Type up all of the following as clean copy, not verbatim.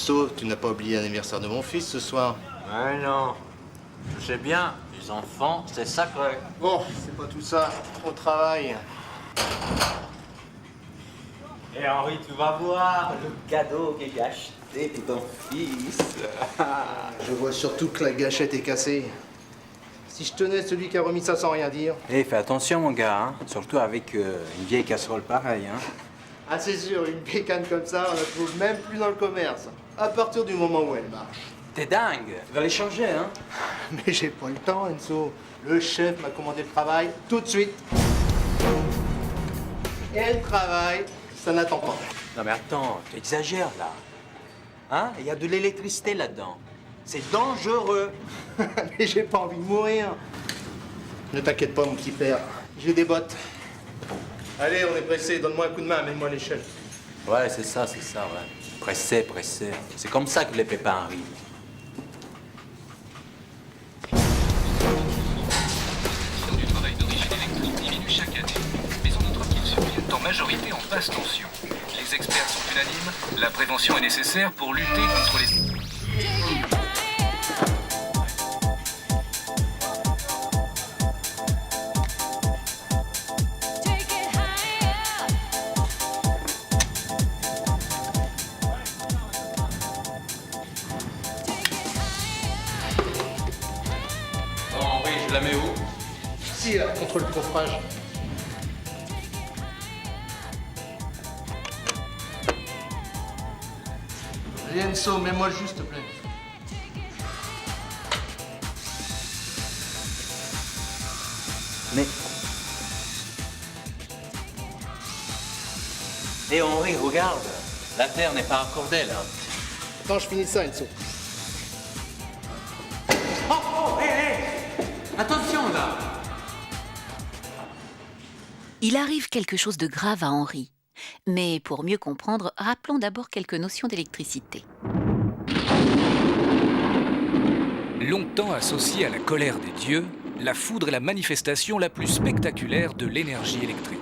Enzo, tu n'as pas oublié l'anniversaire de mon fils ce soir? Ouais, non. Je sais bien, les enfants, c'est sacré. Bon, c'est pas tout ça. Au travail. Et Henri, tu vas voir le cadeau que j'ai acheté pour ton fils. Je vois surtout que la gâchette est cassée. Si je tenais celui qui a remis ça sans rien dire. Eh, fais attention, mon gars, hein. Surtout avec une vieille casserole pareille, hein. Ah, c'est sûr, une bécane comme ça, on la trouve même plus dans le commerce. À partir du moment où elle marche. T'es dingue, tu vas les changer, hein. Mais j'ai pas le temps, Enzo. Le chef m'a commandé le travail tout de suite. Et le travail, ça n'attend pas. Non mais attends, tu exagères là. Hein? Il y a de l'électricité là-dedans. C'est dangereux. Mais j'ai pas envie de mourir. Ne t'inquiète pas, mon petit père. J'ai des bottes. Allez, on est pressé. Donne-moi un coup de main, amène-moi l'échelle. Ouais, c'est ça, ouais. Pressé, pressé. C'est comme ça que les pépins arrivent. Du travail d'origine électrique diminue chaque année, mais on notera qu'ils surviennent en majorité en basse tension. Les experts sont unanimes, la prévention est nécessaire pour lutter contre les... Bon, Henri, je la mets où? Si, là, contre le coffrage. Enzo, mets-moi juste, s'il te plaît. Mais... Eh Henri, regarde. La terre n'est pas accordée là. Attends, je finis ça, Enzo. Oh, hé. Attention là. Il arrive quelque chose de grave à Henri. Mais pour mieux comprendre, rappelons d'abord quelques notions d'électricité. Longtemps associée à la colère des dieux, la foudre est la manifestation la plus spectaculaire de l'énergie électrique.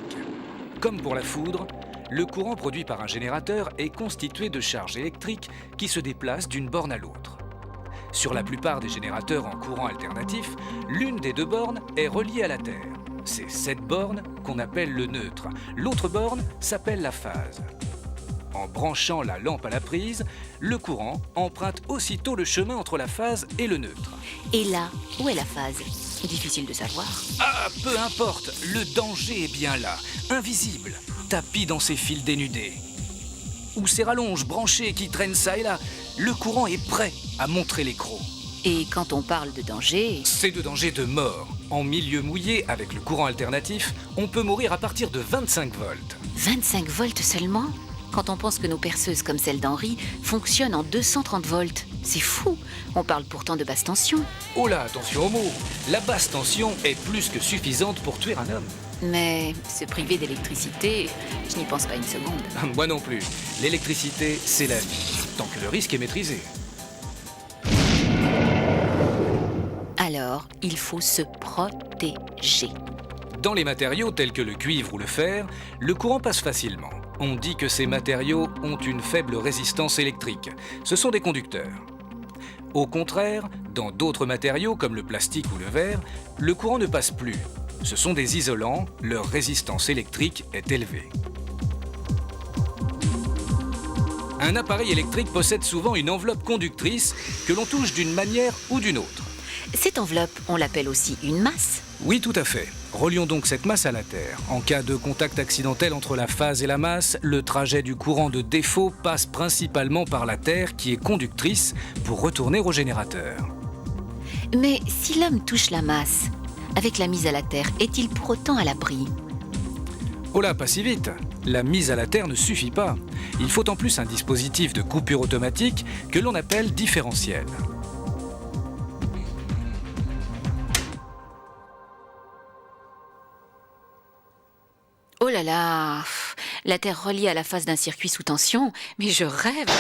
Comme pour la foudre, le courant produit par un générateur est constitué de charges électriques qui se déplacent d'une borne à l'autre. Sur la plupart des générateurs en courant alternatif, l'une des deux bornes est reliée à la Terre. C'est cette borne qu'on appelle le neutre. L'autre borne s'appelle la phase. En branchant la lampe à la prise, le courant emprunte aussitôt le chemin entre la phase et le neutre. Et là, où est la phase? Difficile de savoir. Ah, peu importe, le danger est bien là, invisible, tapi dans ses fils dénudés. Ou ces rallonges branchées qui traînent ça et là, le courant est prêt à montrer les crocs. Et quand on parle de danger... C'est de danger de mort. En milieu mouillé, avec le courant alternatif, on peut mourir à partir de 25 volts. 25 volts seulement? Quand on pense que nos perceuses comme celle d'Henri fonctionnent en 230 volts. C'est fou. On parle pourtant de basse tension. Oh là, attention aux mots. La basse tension est plus que suffisante pour tuer un homme. Mais se priver d'électricité, je n'y pense pas une seconde. Moi non plus. L'électricité, c'est la vie, tant que le risque est maîtrisé. Alors, il faut se protéger. Dans les matériaux tels que le cuivre ou le fer, le courant passe facilement. On dit que ces matériaux ont une faible résistance électrique. Ce sont des conducteurs. Au contraire, dans d'autres matériaux comme le plastique ou le verre, le courant ne passe plus. Ce sont des isolants, leur résistance électrique est élevée. Un appareil électrique possède souvent une enveloppe conductrice que l'on touche d'une manière ou d'une autre. Cette enveloppe, on l'appelle aussi une masse. Oui, tout à fait. Relions donc cette masse à la Terre. En cas de contact accidentel entre la phase et la masse, le trajet du courant de défaut passe principalement par la Terre qui est conductrice pour retourner au générateur. Mais si l'homme touche la masse, avec la mise à la terre, est-il pour autant à l'abri? Oh là, pas si vite. La mise à la Terre ne suffit pas. Il faut en plus un dispositif de coupure automatique que l'on appelle différentiel. Oh là là, la Terre reliée à la phase d'un circuit sous tension, mais je rêve.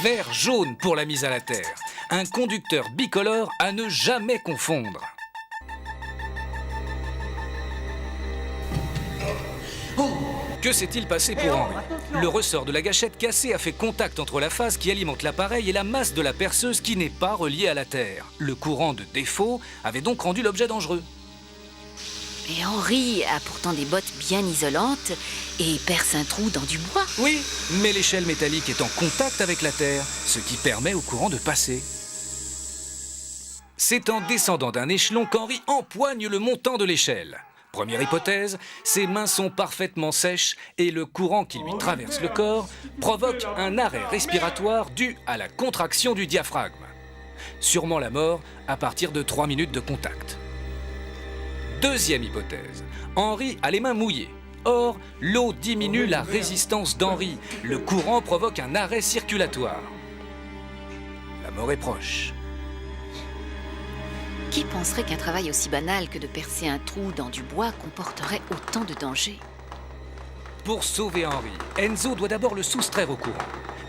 Vert jaune pour la mise à la Terre. Un conducteur bicolore à ne jamais confondre. Oh, Que s'est-il passé pour Henri? Le ressort de la gâchette cassée a fait contact entre la phase qui alimente l'appareil et la masse de la perceuse qui n'est pas reliée à la terre. Le courant de défaut avait donc rendu l'objet dangereux. Et Henri a pourtant des bottes bien isolantes et perce un trou dans du bois. Oui, mais l'échelle métallique est en contact avec la terre, ce qui permet au courant de passer. C'est en descendant d'un échelon qu'Henri empoigne le montant de l'échelle. Première hypothèse, ses mains sont parfaitement sèches et le courant qui lui traverse le corps provoque un arrêt respiratoire dû à la contraction du diaphragme. Sûrement la mort à partir de 3 minutes de contact. Deuxième hypothèse, Henri a les mains mouillées. Or, l'eau diminue la résistance d'Henri. Le courant provoque un arrêt circulatoire. La mort est proche. Qui penserait qu'un travail aussi banal que de percer un trou dans du bois comporterait autant de dangers? Pour sauver Henri, Enzo doit d'abord le soustraire au courant.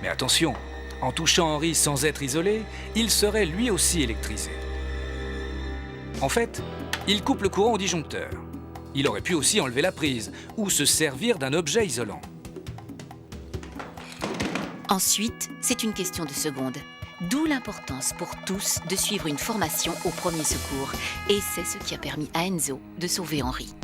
Mais attention, en touchant Henri sans être isolé, il serait lui aussi électrisé. En fait, il coupe le courant au disjoncteur. Il aurait pu aussi enlever la prise ou se servir d'un objet isolant. Ensuite, c'est une question de secondes. D'où l'importance pour tous de suivre une formation au premier secours. Et c'est ce qui a permis à Enzo de sauver Henri.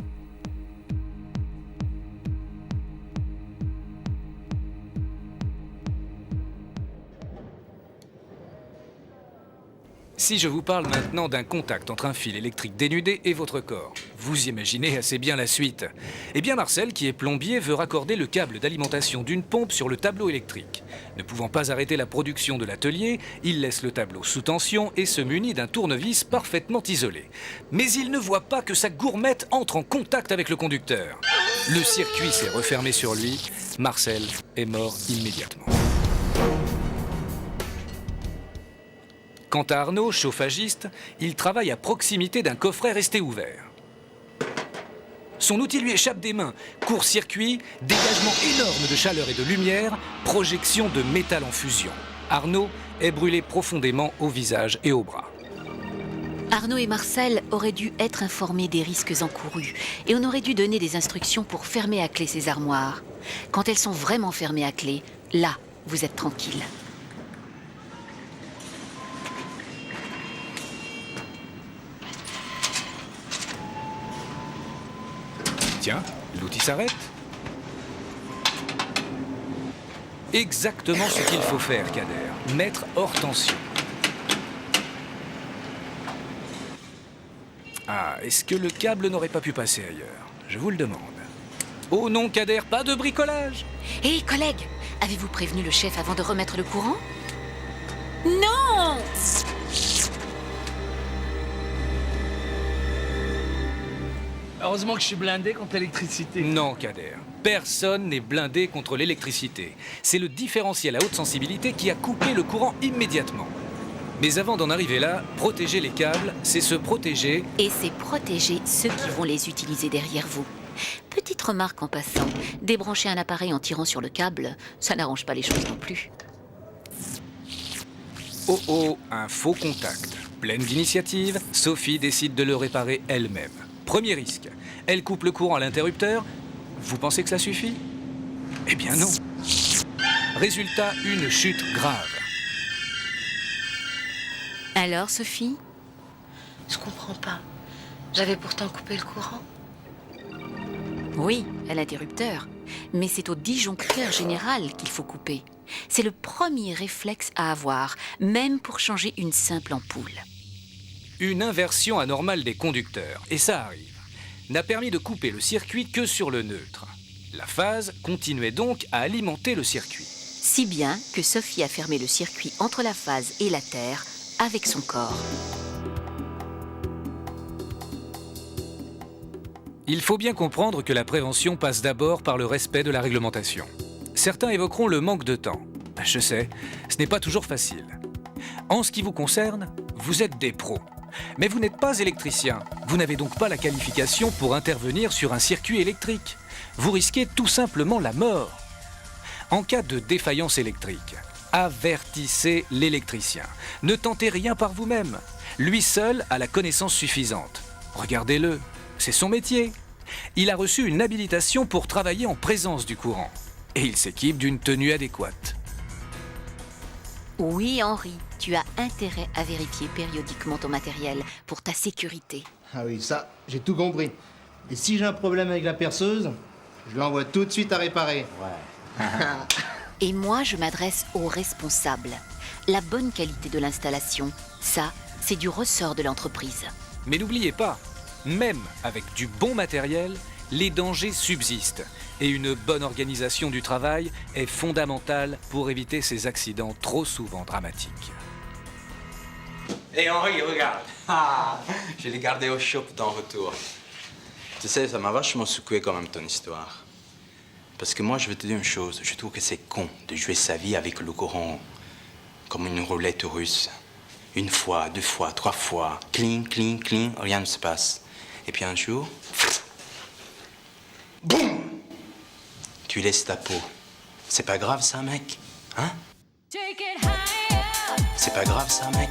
Si je vous parle maintenant d'un contact entre un fil électrique dénudé et votre corps, vous imaginez assez bien la suite. Eh bien Marcel, qui est plombier, veut raccorder le câble d'alimentation d'une pompe sur le tableau électrique. Ne pouvant pas arrêter la production de l'atelier, il laisse le tableau sous tension et se munit d'un tournevis parfaitement isolé. Mais il ne voit pas que sa gourmette entre en contact avec le conducteur. Le circuit s'est refermé sur lui. Marcel est mort immédiatement. Quant à Arnaud, chauffagiste, il travaille à proximité d'un coffret resté ouvert. Son outil lui échappe des mains. Court-circuit, dégagement énorme de chaleur et de lumière, projection de métal en fusion. Arnaud est brûlé profondément au visage et au bras. Arnaud et Marcel auraient dû être informés des risques encourus et on aurait dû donner des instructions pour fermer à clé ces armoires. Quand elles sont vraiment fermées à clé, là, vous êtes tranquille. Tiens, l'outil s'arrête. Exactement ce qu'il faut faire, Kader. Mettre hors tension. Ah, est-ce que le câble n'aurait pas pu passer ailleurs? Je vous le demande. Oh non, Kader, pas de bricolage! Hé, collègues, avez-vous prévenu le chef avant de remettre le courant? Non! Heureusement que je suis blindé contre l'électricité. Non, Kader. Personne n'est blindé contre l'électricité. C'est le différentiel à haute sensibilité qui a coupé le courant immédiatement. Mais avant d'en arriver là, protéger les câbles, c'est se protéger. Et c'est protéger ceux qui vont les utiliser derrière vous. Petite remarque en passant, débrancher un appareil en tirant sur le câble, ça n'arrange pas les choses non plus. Oh oh, un faux contact. Pleine d'initiative, Sophie décide de le réparer elle-même. Premier risque, elle coupe le courant à l'interrupteur. Vous pensez que ça suffit? Eh bien non. Résultat, une chute grave. Alors, Sophie? Je comprends pas. J'avais pourtant coupé le courant. Oui, à l'interrupteur. Mais c'est au disjoncteur général qu'il faut couper. C'est le premier réflexe à avoir, même pour changer une simple ampoule. Une inversion anormale des conducteurs, et ça arrive, n'a permis de couper le circuit que sur le neutre. La phase continuait donc à alimenter le circuit. Si bien que Sophie a fermé le circuit entre la phase et la terre avec son corps. Il faut bien comprendre que la prévention passe d'abord par le respect de la réglementation. Certains évoqueront le manque de temps. Je sais, ce n'est pas toujours facile. En ce qui vous concerne, vous êtes des pros. Mais vous n'êtes pas électricien. Vous n'avez donc pas la qualification pour intervenir sur un circuit électrique. Vous risquez tout simplement la mort. En cas de défaillance électrique, avertissez l'électricien. Ne tentez rien par vous-même. Lui seul a la connaissance suffisante. Regardez-le, c'est son métier. Il a reçu une habilitation pour travailler en présence du courant. Et il s'équipe d'une tenue adéquate. Oui, Henri, tu as intérêt à vérifier périodiquement ton matériel pour ta sécurité. Ah oui, ça, j'ai tout compris. Et si j'ai un problème avec la perceuse, je l'envoie tout de suite à réparer. Et moi, je m'adresse aux responsables. La bonne qualité de l'installation, ça, c'est du ressort de l'entreprise. Mais n'oubliez pas, même avec du bon matériel, les dangers subsistent. Et une bonne organisation du travail est fondamentale pour éviter ces accidents trop souvent dramatiques. Hé Henri, regarde. Ah, je l'ai gardé au chaud dans retour. Tu sais, ça m'a vachement secoué quand même ton histoire. Parce que moi, je vais te dire une chose. Je trouve que c'est con de jouer sa vie avec le courant comme une roulette russe. Une fois, deux fois, trois fois, cling, cling, cling, rien ne se passe. Et puis un jour, boum, tu laisses ta peau. C'est pas grave ça, mec? Hein? C'est pas grave ça, mec?